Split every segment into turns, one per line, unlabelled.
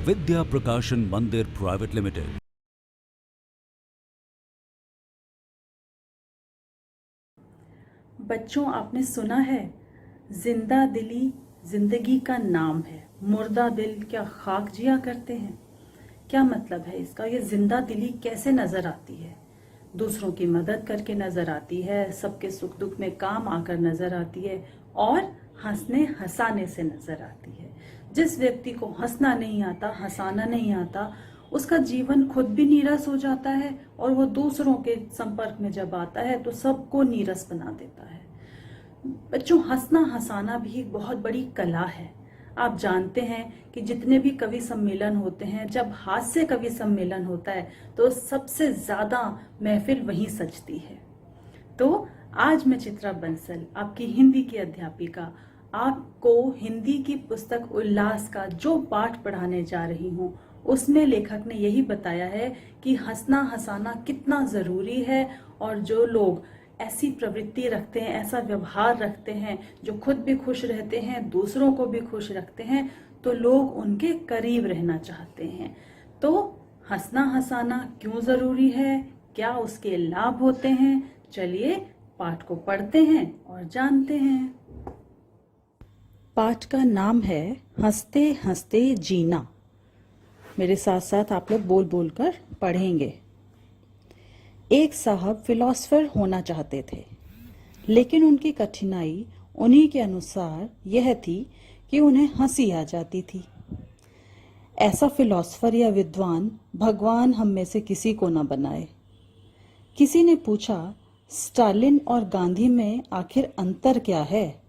विद्या प्रकाशन मंदिर private limited.
बच्चों, आपने सुना है, जिंदा दिली जिंदगी का नाम है, मुर्दा दिल क्या खाक जिया करते हैं। क्या मतलब है इसका? ये जिंदा दिली कैसे नजर आती है? दूसरों की मदद करके नजर आती है, सबके सुख दुख में काम आकर नजर आती है और हंसने हंसाने से नजर आती है। जिस व्यक्ति को हंसना नहीं आता, हंसाना नहीं आता, उसका जीवन खुद भी नीरस हो जाता है और वो दूसरों के संपर्क में जब आता है तो सबको नीरस बना देता है। बच्चों, हंसना हंसाना भी एक बहुत बड़ी कला है। आप जानते हैं कि जितने भी कवि सम्मेलन होते हैं, जब हास्य कवि सम्मेलन होता है तो सबसे ज्यादा महफिल वहीं सजती है। तो आज मैं चित्रा बंसल, आपकी हिंदी की अध्यापिका, आपको हिंदी की पुस्तक उल्लास का जो पाठ पढ़ाने जा रही हूँ, उसमें लेखक ने यही बताया है कि हंसना हंसाना कितना जरूरी है। और जो लोग ऐसी प्रवृत्ति रखते हैं, ऐसा व्यवहार रखते हैं, जो खुद भी खुश रहते हैं, दूसरों को भी खुश रखते हैं, तो लोग उनके करीब रहना चाहते हैं। तो हंसना हंसाना क्यों जरूरी है, क्या उसके लाभ होते हैं, चलिए पाठ को पढ़ते हैं और जानते हैं। पाठ का नाम है हंसते हंसते जीना। मेरे साथ साथ आप लोग बोल बोल कर पढ़ेंगे। एक साहब फिलोसफर होना चाहते थे, लेकिन उनकी कठिनाई उन्हीं के अनुसार यह थी कि उन्हें हंसी आ जाती थी। ऐसा फिलोसफर या विद्वान भगवान हम में से किसी को न बनाए। किसी ने पूछा, स्टालिन और गांधी में आखिर अंतर क्या है?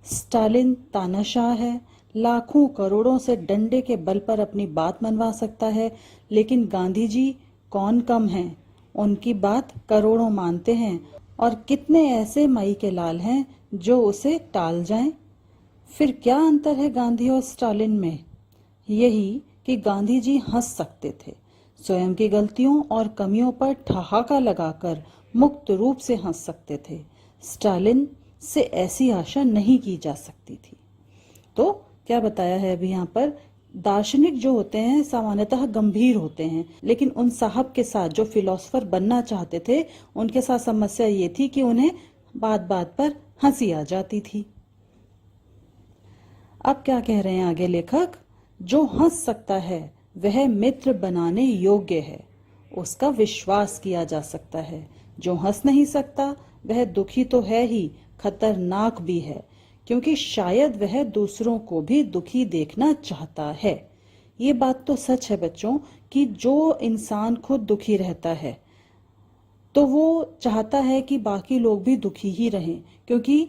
स्टालिन तानाशाह है, लाखों करोड़ों से डंडे के बल पर अपनी बात मनवा सकता है, लेकिन गांधी जी कौन कम हैं? उनकी बात करोड़ों मानते हैं और कितने ऐसे माई के लाल हैं जो उसे टाल जाएं। फिर क्या अंतर है गांधी और स्टालिन में? यही कि गांधी जी हंस सकते थे, स्वयं की गलतियों और कमियों पर ठहाका लगाकर मुक्त रूप से हंस सकते थे। स्टालिन से ऐसी आशा नहीं की जा सकती थी। तो क्या बताया है अभी यहाँ पर? दार्शनिक जो होते हैं सामान्यतः गंभीर होते हैं, लेकिन उन साहब के साथ जो फिलोसफर बनना चाहते थे, उनके साथ समस्या ये थी कि उन्हें बात बात पर हंसी आ जाती थी। अब क्या कह रहे हैं आगे लेखक? जो हंस सकता है वह मित्र बनाने योग्य है, उसका विश्वास किया जा सकता है। जो हंस नहीं सकता वह दुखी तो है ही, खतरनाक भी है, क्योंकि शायद वह दूसरों को भी दुखी देखना चाहता है। ये बात तो सच है बच्चों कि जो इंसान खुद दुखी रहता है तो वो चाहता है कि बाकी लोग भी दुखी ही रहें, क्योंकि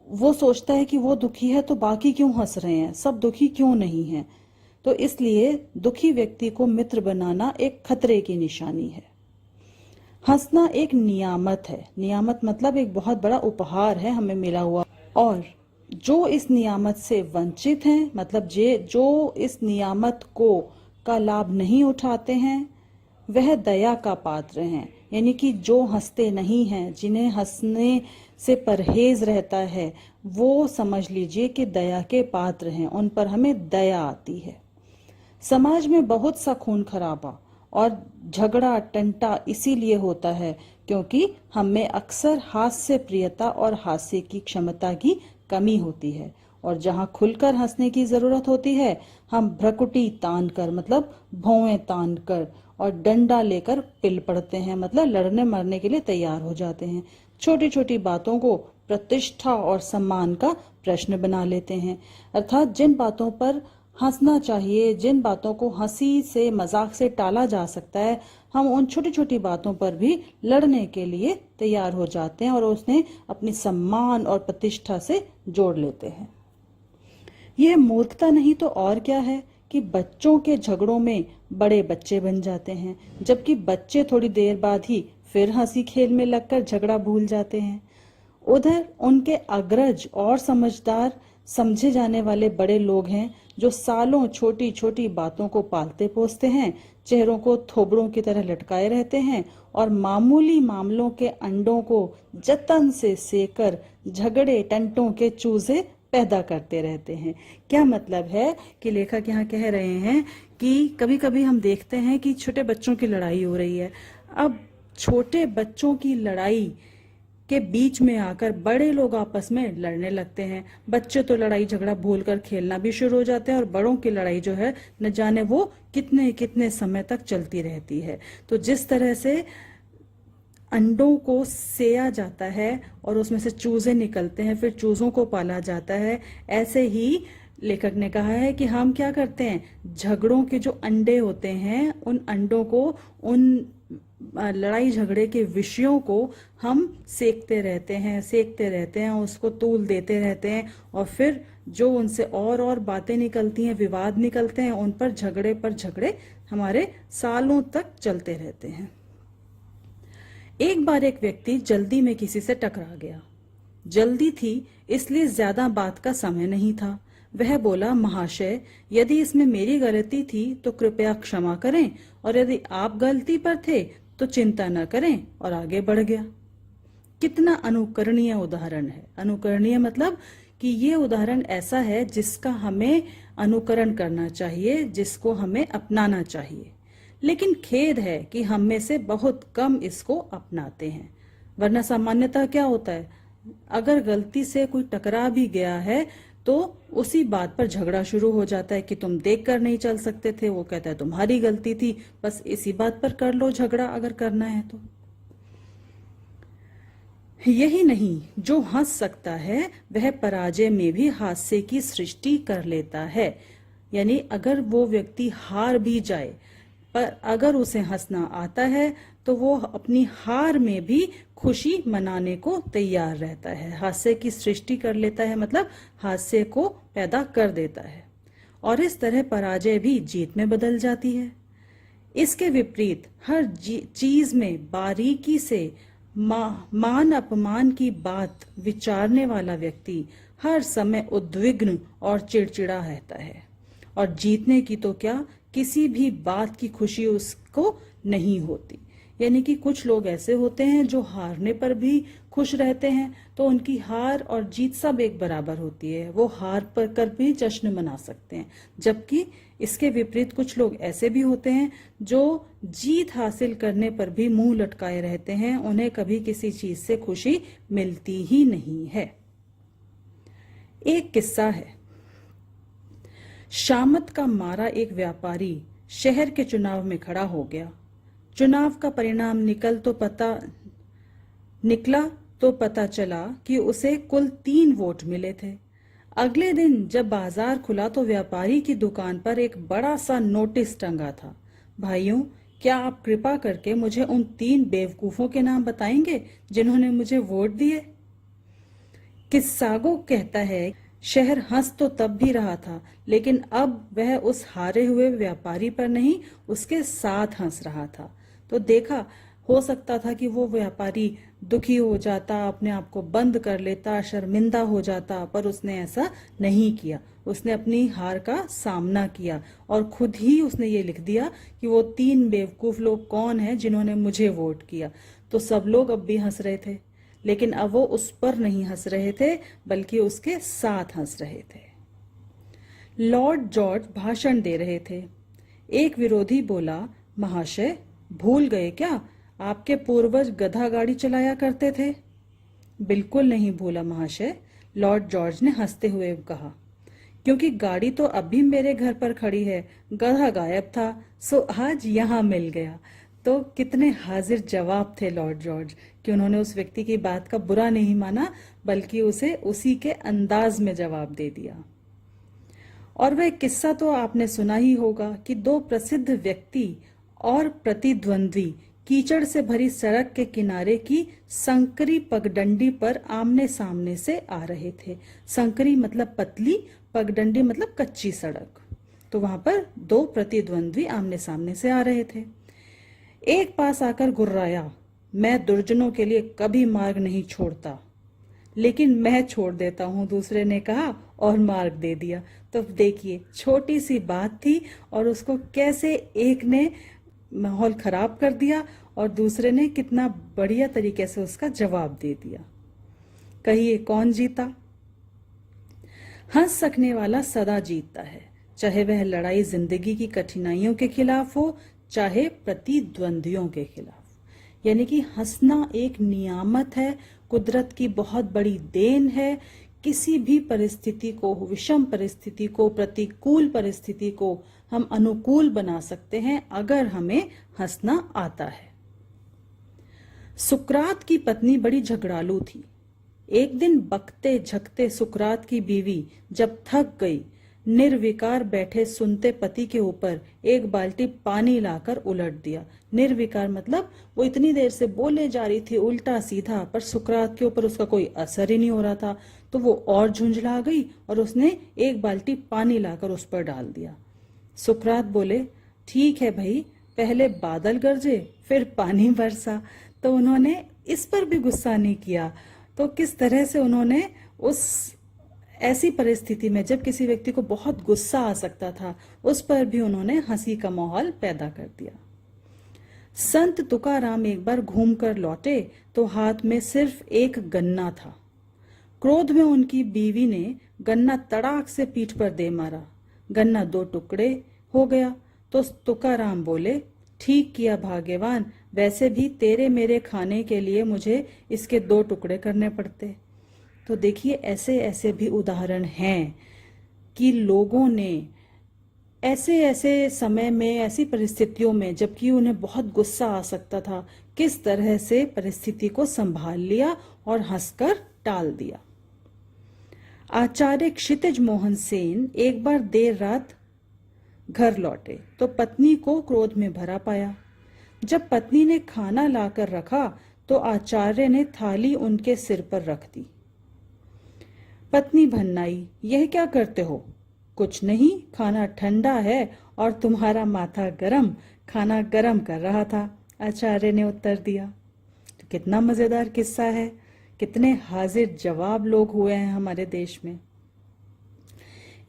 वो सोचता है कि वो दुखी है तो बाकी क्यों हंस रहे हैं, सब दुखी क्यों नहीं हैं। तो इसलिए दुखी व्यक्ति को मित्र बनाना एक खतरे की निशानी है। हंसना एक नियामत है। नियामत मतलब एक बहुत बड़ा उपहार है हमें मिला हुआ, और जो इस नियामत से वंचित हैं, मतलब जो इस नियामत को का लाभ नहीं उठाते हैं, वह दया का पात्र हैं। यानी कि जो हंसते नहीं हैं, जिन्हें हंसने से परहेज रहता है, वो समझ लीजिए कि दया के पात्र हैं, उन पर हमें दया आती है। समाज में बहुत सा खून खराबा और झगड़ा टंटा इसीलिए होता है क्योंकि हमें अक्सर हास्य प्रियता और हास्य की क्षमता की कमी होती है, और जहां खुलकर हंसने की जरूरत होती है, हम भ्रकुटी तान कर, मतलब भौवें तान कर और डंडा लेकर पिल पड़ते हैं, मतलब लड़ने मरने के लिए तैयार हो जाते हैं। छोटी छोटी बातों को प्रतिष्ठा और सम्मान का प्रश्न बना लेते हैं। अर्थात जिन बातों पर हंसना चाहिए, जिन बातों को हंसी से मजाक से टाला जा सकता है, हम उन छोटी छोटी बातों पर भी लड़ने के लिए तैयार हो जाते हैं और उसने अपनी सम्मान और प्रतिष्ठा से जोड़ लेते हैं। यह मूर्खता नहीं तो और क्या है कि बच्चों के झगड़ों में बड़े बच्चे बन जाते हैं, जबकि बच्चे थोड़ी देर बाद ही फिर हंसी खेल में लगकर झगड़ा भूल जाते हैं। उधर उनके अग्रज और समझदार समझे जाने वाले बड़े लोग हैं जो सालों छोटी छोटी बातों को पालते पोसते हैं, चेहरों को थोबड़ों की तरह लटकाए रहते हैं और मामूली मामलों के अंडों को जतन से सेकर झगड़े टंटों के चूजे पैदा करते रहते हैं। क्या मतलब है कि लेखक यहाँ कह रहे हैं कि कभी कभी हम देखते हैं कि छोटे बच्चों की लड़ाई हो रही है। अब छोटे बच्चों की लड़ाई के बीच में आकर बड़े लोग आपस में लड़ने लगते हैं। बच्चे तो लड़ाई झगड़ा भूलकर खेलना भी शुरू हो जाते हैं और बड़ों की लड़ाई जो है न जाने वो कितने कितने समय तक चलती रहती है। तो जिस तरह से अंडों को सेया जाता है और उसमें से चूजे निकलते हैं, फिर चूजों को पाला जाता है, ऐसे ही लेखक ने कहा है कि हम क्या करते हैं, झगड़ों के जो अंडे होते हैं उन अंडों को, उन लड़ाई झगड़े के विषयों को हम सेकते रहते हैं, उसको तूल देते रहते हैं और फिर जो उनसे और बातें निकलती हैं, विवाद निकलते हैं, उन पर झगड़े हमारे सालों तक चलते रहते हैं। एक बार एक व्यक्ति जल्दी में किसी से टकरा गया। जल्दी थी इसलिए ज्यादा बात का समय नहीं था। वह बोला, महाशय, यदि इसमें मेरी गलती थी तो कृपया क्षमा करें, और यदि आप गलती पर थे तो चिंता न करें, और आगे बढ़ गया। कितना अनुकरणीय उदाहरण है। अनुकरणीय मतलब कि ये उदाहरण ऐसा है जिसका हमें अनुकरण करना चाहिए, जिसको हमें अपनाना चाहिए। लेकिन खेद है कि हम में से बहुत कम इसको अपनाते हैं। वरना सामान्यतः क्या होता है, अगर गलती से कोई टकरा भी गया है तो उसी बात पर झगड़ा शुरू हो जाता है कि तुम देखकर नहीं चल सकते थे, वो कहता है तुम्हारी गलती थी, बस इसी बात पर कर लो झगड़ा अगर करना है तो। यही नहीं, जो हंस सकता है वह पराजय में भी हास्य की सृष्टि कर लेता है। यानी अगर वो व्यक्ति हार भी जाए पर अगर उसे हंसना आता है तो वो अपनी हार में भी खुशी मनाने को तैयार रहता है। हास्य की सृष्टि कर लेता है मतलब हास्य को पैदा कर देता है, और इस तरह पराजय भी जीत में बदल जाती है। इसके विपरीत हर चीज में बारीकी से मान अपमान की बात विचारने वाला व्यक्ति हर समय उद्विग्न और चिड़चिड़ा रहता है, और जीतने की तो क्या, किसी भी बात की खुशी उसको नहीं होती। यानी कि कुछ लोग ऐसे होते हैं जो हारने पर भी खुश रहते हैं, तो उनकी हार और जीत सब एक बराबर होती है, वो हार पर कर भी जश्न मना सकते हैं। जबकि इसके विपरीत कुछ लोग ऐसे भी होते हैं जो जीत हासिल करने पर भी मुंह लटकाए रहते हैं, उन्हें कभी किसी चीज से खुशी मिलती ही नहीं है। एक किस्सा है। शामत का मारा एक व्यापारी शहर के चुनाव में खड़ा हो गया। चुनाव का परिणाम निकला तो पता चला कि उसे कुल 3 वोट मिले थे। अगले दिन जब बाजार खुला तो व्यापारी की दुकान पर एक बड़ा सा नोटिस टंगा था, भाइयों, क्या आप कृपा करके मुझे उन 3 बेवकूफों के नाम बताएंगे जिन्होंने मुझे वोट दिए। किस्सागो कहता है, शहर हंस तो तब भी रहा था, लेकिन अब वह उस हारे हुए व्यापारी पर नहीं, उसके साथ हंस रहा था। तो देखा, हो सकता था कि वो व्यापारी दुखी हो जाता, अपने आप को बंद कर लेता, शर्मिंदा हो जाता, पर उसने ऐसा नहीं किया। उसने अपनी हार का सामना किया और खुद ही उसने ये लिख दिया कि वो 3 बेवकूफ लोग कौन हैं जिन्होंने मुझे वोट किया। तो सब लोग अब भी हंस रहे थे, लेकिन अब वो उस पर नहीं हंस रहे थे बल्कि उसके साथ हंस रहे थे। लॉर्ड जॉर्ज भाषण दे रहे थे। एक विरोधी बोला, महाशय, भूल गए क्या, आपके पूर्वज गधा गाड़ी चलाया करते थे। बिल्कुल नहीं भूला महाशय, लॉर्ड जॉर्ज ने हंसते हुए कहा, क्योंकि गाड़ी तो अब भी मेरे घर पर खड़ी है, गधा गायब था, सो आज यहाँ मिल गया। तो कितने हाजिर जवाब थे लॉर्ड जॉर्ज कि उन्होंने उस व्यक्ति की बात का बुरा नहीं माना बल्कि उसे उसी के अंदाज में जवाब दे दिया। और वह किस्सा तो आपने सुना ही होगा कि 2 प्रसिद्ध व्यक्ति और प्रतिद्वंद्वी कीचड़ से भरी सड़क के किनारे की संकरी पगडंडी पर आमने सामने से आ रहे थे। संकरी मतलब पतली, पगडंडी मतलब कच्ची सड़क। तो वहां पर 2 प्रतिद्वंद्वी आमने सामने से आ रहे थे। एक पास आकर गुर्राया, मैं दुर्जनों के लिए कभी मार्ग नहीं छोड़ता, लेकिन मैं छोड़ देता हूं, दूसरे ने कहा और मार्ग दे दिया। तो देखिए, छोटी सी बात थी और उसको कैसे एक ने माहौल खराब कर दिया और दूसरे ने कितना बढ़िया तरीके से उसका जवाब दे दिया। कहिए कौन जीता। हंस सकने वाला सदा जीतता है, चाहे वह लड़ाई जिंदगी की कठिनाइयों के खिलाफ हो, चाहे प्रतिद्वंदियों के खिलाफ। यानी कि हंसना एक नियामत है, कुदरत की बहुत बड़ी देन है। किसी भी परिस्थिति को, विषम परिस्थिति को, प्रतिकूल परिस्थिति को हम अनुकूल बना सकते हैं अगर हमें हंसना आता है। सुकरात की पत्नी बड़ी झगड़ालू थी। एक दिन बकते झकते सुकरात की बीवी जब थक गई, निर्विकार बैठे सुनते पति के ऊपर एक बाल्टी पानी लाकर उलट दिया। निर्विकार मतलब वो इतनी देर से बोले जा रही थी उल्टा सीधा, पर सुकरात के ऊपर उसका कोई असर ही नहीं हो रहा था। तो वो और झुंझला गई और उसने एक बाल्टी पानी लाकर उस पर डाल दिया। सुकरात बोले, ठीक है भाई, पहले बादल गरजे फिर पानी बरसा। तो उन्होंने इस पर भी गुस्सा नहीं किया। तो किस तरह से उन्होंने उस ऐसी परिस्थिति में जब किसी व्यक्ति को बहुत गुस्सा आ सकता था, उस पर भी उन्होंने हंसी का माहौल पैदा कर दिया। संत तुकाराम एक बार घूमकर लौटे तो हाथ में सिर्फ एक गन्ना था। क्रोध में उनकी बीवी ने गन्ना तड़ाक से पीठ पर दे मारा। गन्ना 2 टुकड़े हो गया। तो तुकाराम बोले, ठीक किया भाग्यवान, वैसे भी तेरे मेरे खाने के लिए मुझे इसके 2 टुकड़े करने पड़ते। तो देखिए, ऐसे ऐसे भी उदाहरण हैं कि लोगों ने ऐसे ऐसे समय में, ऐसी परिस्थितियों में जबकि उन्हें बहुत गुस्सा आ सकता था, किस तरह से परिस्थिति को संभाल लिया और हंसकर टाल दिया। आचार्य क्षितिज मोहन सेन एक बार देर रात घर लौटे तो पत्नी को क्रोध में भरा पाया। जब पत्नी ने खाना लाकर रखा तो आचार्य ने थाली उनके सिर पर रख दी। पत्नी भन्नाई, यह क्या करते हो? कुछ नहीं, खाना ठंडा है और तुम्हारा माथा गरम, खाना गरम कर रहा था, आचार्य ने उत्तर दिया। तो कितना मजेदार किस्सा है। कितने हाजिर जवाब लोग हुए हैं हमारे देश में।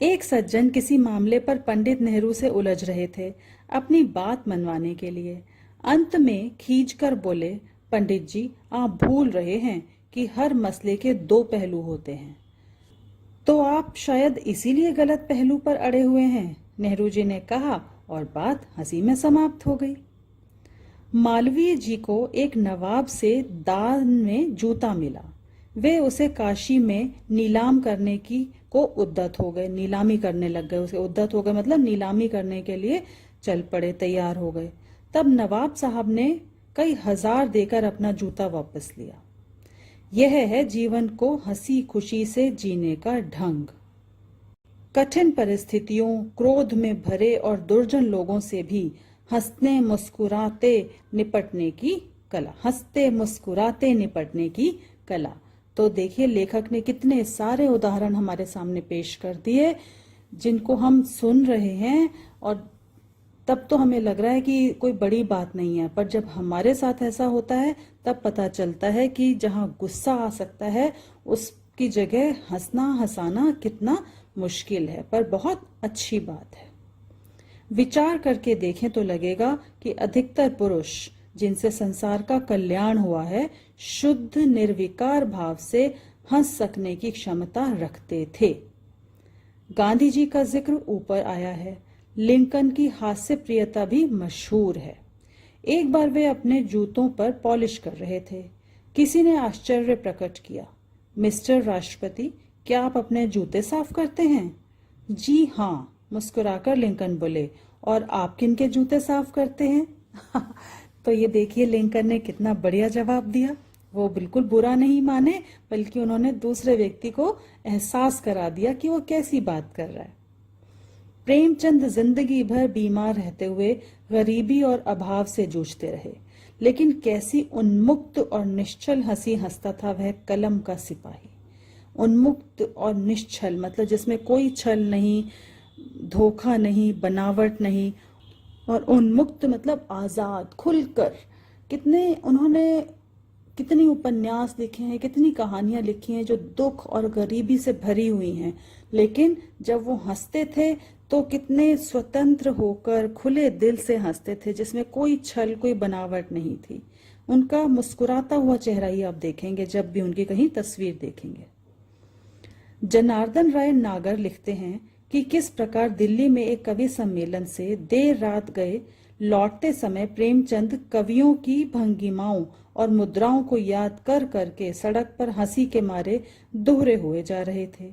एक सज्जन किसी मामले पर पंडित नेहरू से उलझ रहे थे अपनी बात मनवाने के लिए। अंत में खींचकर बोले, पंडित जी, आप भूल रहे हैं कि हर मसले के 2 पहलू होते हैं। तो आप शायद इसीलिए गलत पहलू पर अड़े हुए हैं, नेहरू जी ने कहा और बात हंसी में समाप्त हो गई। मालवीय जी को एक नवाब से दान में जूता मिला। वे उसे काशी में नीलाम करने की को उद्यत हो गए, नीलामी करने लग गए। उसे उद्यत हो गए मतलब नीलामी करने के लिए चल पड़े, तैयार हो गए। तब नवाब साहब ने कई हजार देकर अपना जूता वापस लिया। यह है जीवन को हंसी खुशी से जीने का ढंग। कठिन परिस्थितियों, क्रोध में भरे और दुर्जन लोगों से भी हंसते मुस्कुराते निपटने की कला, हंसते मुस्कुराते निपटने की कला। तो देखिए, लेखक ने कितने सारे उदाहरण हमारे सामने पेश कर दिए जिनको हम सुन रहे हैं, और तब तो हमें लग रहा है कि कोई बड़ी बात नहीं है, पर जब हमारे साथ ऐसा होता है तब पता चलता है कि जहां गुस्सा आ सकता है उसकी जगह हंसना, हंसाना कितना मुश्किल है, पर बहुत अच्छी बात है। विचार करके देखें तो लगेगा कि अधिकतर पुरुष जिनसे संसार का कल्याण हुआ है, शुद्ध निर्विकार भाव से हंस सकने की क्षमता रखते थे। गांधी जी का जिक्र ऊपर आया है। लिंकन की हास्य प्रियता भी मशहूर है। एक बार वे अपने जूतों पर पॉलिश कर रहे थे। किसी ने आश्चर्य प्रकट किया, मिस्टर राष्ट्रपति, क्या आप अपने जूते साफ करते हैं? जी हाँ, मुस्कुराकर लिंकन बोले। और आप किन के जूते साफ करते हैं? तो ये देखिए, लिंकन ने कितना बढ़िया जवाब दिया। वो बिल्कुल बुरा नहीं माने, बल्कि उन्होंने दूसरे व्यक्ति को एहसास करा दिया कि वो कैसी बात कर रहा है। प्रेमचंद जिंदगी भर बीमार रहते हुए गरीबी और अभाव से जूझते रहे, लेकिन कैसी उन्मुक्त और निश्चल हंसी हंसता था वह कलम का सिपाही। उन्मुक्त और निश्चल मतलब जिसमें कोई छल नहीं, धोखा नहीं, बनावट नहीं, और उन्मुक्त मतलब आजाद, खुलकर। उन्होंने कितनी उपन्यास लिखे हैं, कितनी कहानियां लिखी हैं जो दुख और गरीबी से भरी हुई हैं, लेकिन जब वो हंसते थे तो कितने स्वतंत्र होकर खुले दिल से हंसते थे, जिसमें कोई छल, कोई बनावट नहीं थी। उनका मुस्कुराता हुआ चेहरा ही आप देखेंगे जब भी उनकी कहीं तस्वीर देखेंगे। जनार्दन राय नागर लिखते हैं कि किस प्रकार दिल्ली में एक कवि सम्मेलन से देर रात गए लौटते समय प्रेमचंद कवियों की भंगिमाओं और मुद्राओं को याद कर करके सड़क पर हंसी के मारे दोहरे हुए जा रहे थे।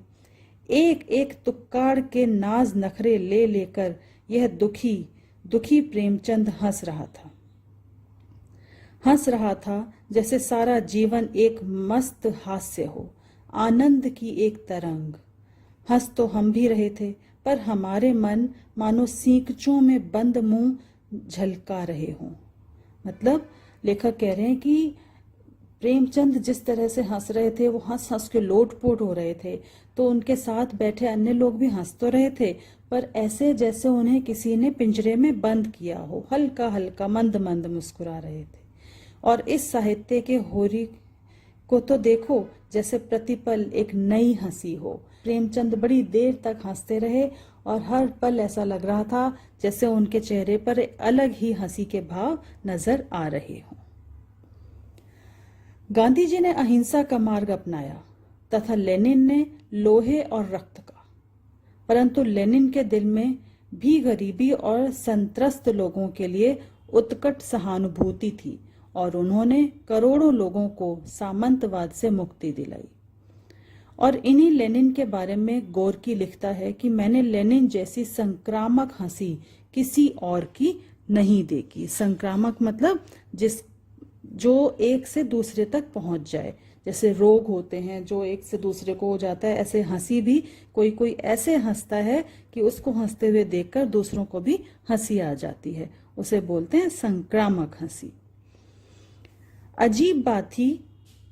एक एक तुक्काड़ के नाज नखरे ले लेकर यह दुखी दुखी प्रेमचंद हंस रहा था जैसे सारा जीवन एक मस्त हास्य हो, आनंद की एक तरंग। हंस तो हम भी रहे थे, पर हमारे मन मानो सींकचों में बंद मुंह झलका रहे हों। मतलब लेखक कह रहे हैं कि प्रेमचंद जिस तरह से हंस रहे थे, वो हंस हंस के लोटपोट हो रहे थे, तो उनके साथ बैठे अन्य लोग भी हंस तो रहे थे, पर ऐसे जैसे उन्हें किसी ने पिंजरे में बंद किया हो, हल्का हल्का मंद मंद मुस्कुरा रहे थे। और इस साहित्य के होरी को तो देखो जैसे प्रतिपल एक नई हंसी हो। प्रेमचंद बड़ी देर तक हंसते रहे और हर पल ऐसा लग रहा था जैसे उनके चेहरे पर अलग ही हंसी के भाव नजर आ रहे हों। गांधी जी ने अहिंसा का मार्ग अपनाया तथा लेनिन ने लोहे और रक्त का, परंतु लेनिन के दिल में भी गरीबी और संत्रस्त लोगों के लिए उत्कट सहानुभूति थी और उन्होंने करोड़ों लोगों को सामंतवाद से मुक्ति दिलाई। और इन्हीं लेनिन के बारे में गोरकी लिखता है कि मैंने लेनिन जैसी संक्रामक हंसी किसी और की नहीं देखी। संक्रामक मतलब जो एक से दूसरे तक पहुंच जाए, जैसे रोग होते हैं जो एक से दूसरे को हो जाता है, ऐसे हंसी भी कोई ऐसे हंसता है कि उसको हंसते हुए देखकर दूसरों को भी हंसी आ जाती है, उसे बोलते हैं संक्रामक हंसी। अजीब बात थी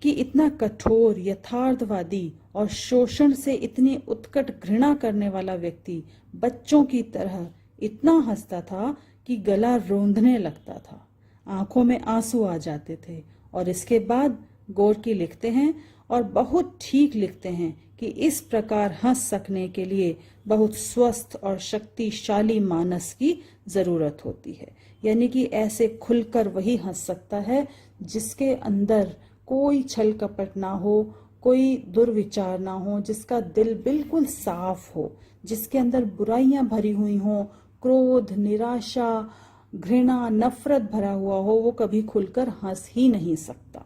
कि इतना कठोर यथार्थवादी और शोषण से इतनी उत्कट घृणा करने वाला व्यक्ति बच्चों की तरह इतना हंसता था कि गला रोंदने लगता था, आंखों में आंसू आ जाते थे। और इसके बाद गोरकी लिखते हैं और बहुत ठीक लिखते हैं कि इस प्रकार हंस सकने के लिए बहुत स्वस्थ और शक्तिशाली मानस की जरूरत होती है। यानी कि ऐसे खुलकर वही हंस सकता है जिसके अंदर कोई छल कपट ना हो, कोई दुर्विचार ना हो, जिसका दिल बिल्कुल साफ हो, जिसके अंदर बुराइयां भरी हुई हो, क्रोध, निराशा, घृणा, नफरत भरा हुआ हो, वो कभी खुलकर हंस ही नहीं सकता।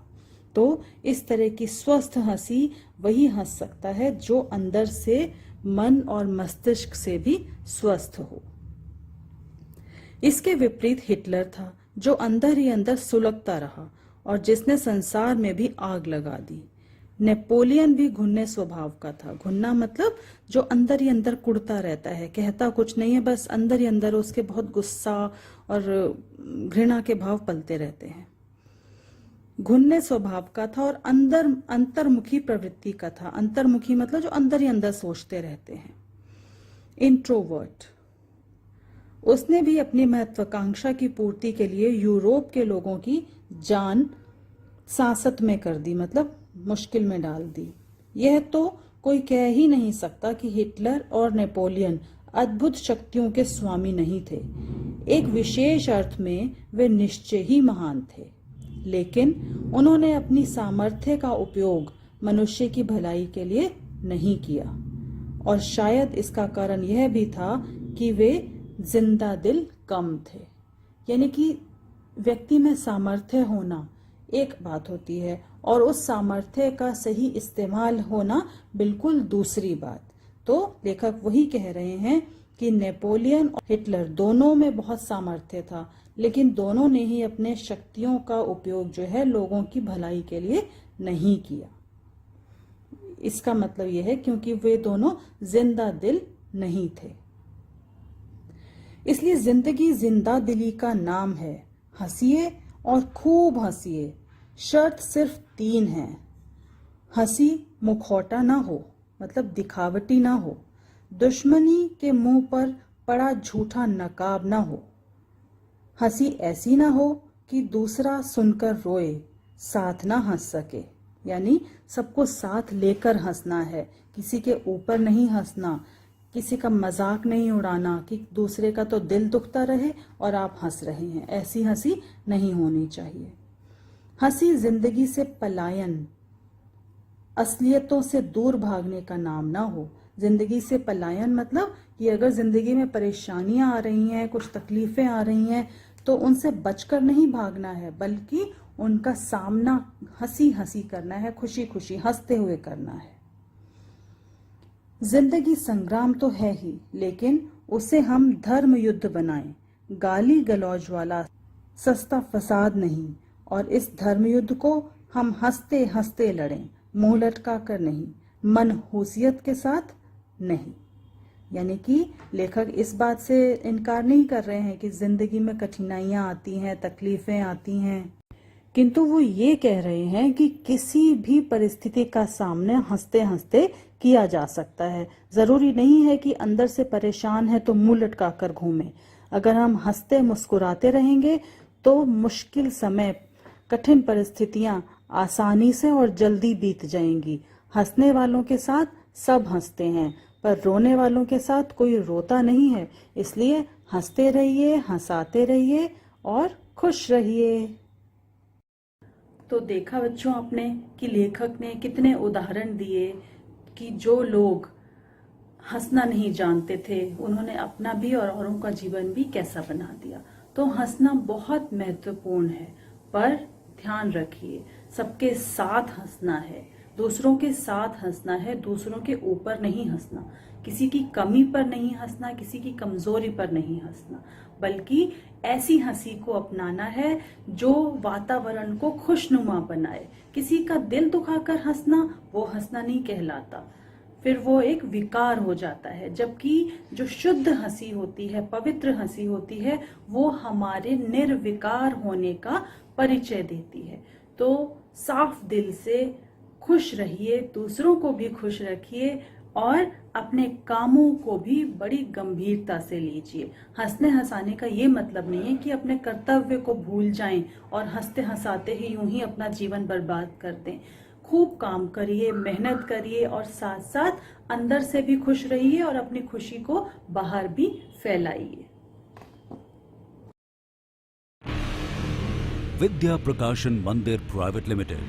तो इस तरह की स्वस्थ हंसी वही हंस सकता है जो अंदर से, मन और मस्तिष्क से भी स्वस्थ हो। इसके विपरीत हिटलर था, जो अंदर ही अंदर सुलगता रहा और जिसने संसार में भी आग लगा दी। नेपोलियन भी घुन्ने स्वभाव का था। घुन्ना मतलब जो अंदर ही अंदर कुड़ता रहता है, कहता कुछ नहीं है, बस अंदर ही अंदर उसके बहुत गुस्सा और घृणा के भाव पलते रहते हैं। घुन्ने स्वभाव का था और अंतर्मुखी प्रवृत्ति का था। अंतर्मुखी मतलब जो अंदर ही अंदर सोचते रहते हैं, इंट्रोवर्ट। उसने भी अपनी महत्वाकांक्षा की पूर्ति के लिए यूरोप के लोगों की जान सांसत में कर दी, मतलब मुश्किल में डाल दी। यह तो कोई कह ही नहीं सकता कि हिटलर और नेपोलियन अद्भुत शक्तियों के स्वामी नहीं थे। एक विशेष अर्थ में वे निश्चय ही महान थे, लेकिन उन्होंने अपनी सामर्थ्य का उपयोग मनुष्य की भलाई के लिए नहीं किया। और शायद इसका कारण यह भी था कि वे जिंदा दिल कम थे। यानी कि व्यक्ति में सामर्थ्य होना एक बात होती है और उस सामर्थ्य का सही इस्तेमाल होना बिल्कुल दूसरी बात। तो लेखक वही कह रहे हैं कि नेपोलियन और हिटलर दोनों में बहुत सामर्थ्य था, लेकिन दोनों ने ही अपने शक्तियों का उपयोग जो है लोगों की भलाई के लिए नहीं किया। इसका मतलब यह है क्योंकि वे दोनों जिंदा दिल नहीं थे। इसलिए जिंदगी जिंदा दिली का नाम है। हंसिए और खूब हंसिए। शर्त सिर्फ 3 है। हंसी मुखौटा ना हो, मतलब दिखावटी ना हो। दुश्मनी के मुंह पर पड़ा झूठा नकाब ना हो। हंसी ऐसी ना हो कि दूसरा सुनकर रोए, साथ ना हंस सके। यानी सबको साथ लेकर हंसना है, किसी के ऊपर नहीं हंसना, किसी का मजाक नहीं उड़ाना कि दूसरे का तो दिल दुखता रहे और आप हंस रहे हैं। ऐसी हंसी नहीं होनी चाहिए। हंसी जिंदगी से पलायन असलियतों से दूर भागने का नाम ना हो। जिंदगी से पलायन मतलब कि अगर जिंदगी में परेशानियां आ रही हैं, कुछ तकलीफें आ रही हैं, तो उनसे बचकर नहीं भागना है, बल्कि उनका सामना हंसी हंसी करना है, खुशी खुशी हंसते हुए करना है। जिंदगी संग्राम तो है ही, लेकिन उसे हम धर्म युद्ध बनाएं, गाली गलौज वाला सस्ता फसाद नहीं। और इस धर्म युद्ध को हम हंसते हंसते लड़ें, मुंह लटका कर नहीं, मनहूसियत के साथ नहीं। यानी कि लेखक इस बात से इनकार नहीं कर रहे हैं कि जिंदगी में कठिनाइयां आती हैं, तकलीफें आती हैं, किंतु वो ये कह रहे हैं कि किसी भी परिस्थिति का सामना हंसते हंसते किया जा सकता है। जरूरी नहीं है कि अंदर से परेशान है तो मुंह लटका कर घूमें। अगर हम हंसते मुस्कुराते रहेंगे तो मुश्किल समय, कठिन परिस्थितियां आसानी से और जल्दी बीत जाएंगी। हंसने वालों के साथ सब हंसते हैं, पर रोने वालों के साथ कोई रोता नहीं है। इसलिए हंसते रहिए, हंसाते रहिए और खुश रहिए। तो देखा बच्चों आपने कि लेखक ने कितने उदाहरण दिए कि जो लोग हंसना नहीं जानते थे, उन्होंने अपना भी और औरों का जीवन भी कैसा बना दिया। तो हंसना बहुत महत्वपूर्ण है, पर ध्यान रखिए सबके साथ हंसना है, दूसरों के साथ हंसना है, दूसरों के ऊपर नहीं हंसना, किसी की कमी पर नहीं हंसना, किसी की कमजोरी पर नहीं हंसना, बल्कि ऐसी हंसी को अपनाना है जो वातावरण को खुशनुमा बनाए। किसी का दिल दुखाकर हंसना वो हंसना नहीं कहलाता, फिर वो एक विकार हो जाता है। जबकि जो शुद्ध हंसी होती है, पवित्र हंसी होती है, वो हमारे निर्विकार होने का परिचय देती है। तो साफ दिल से खुश रहिए, दूसरों को भी खुश रखिए और अपने कामों को भी बड़ी गंभीरता से लीजिए। हंसने हंसाने का ये मतलब नहीं है कि अपने कर्तव्य को भूल जाएं और हंसते हंसाते ही यूं ही अपना जीवन बर्बाद कर दें। खूब काम करिए, मेहनत करिए और साथ साथ अंदर से भी खुश रहिए और अपनी खुशी को बाहर भी फैलाइए।
विद्या प्रकाशन मंदिर प्राइवेट लिमिटेड।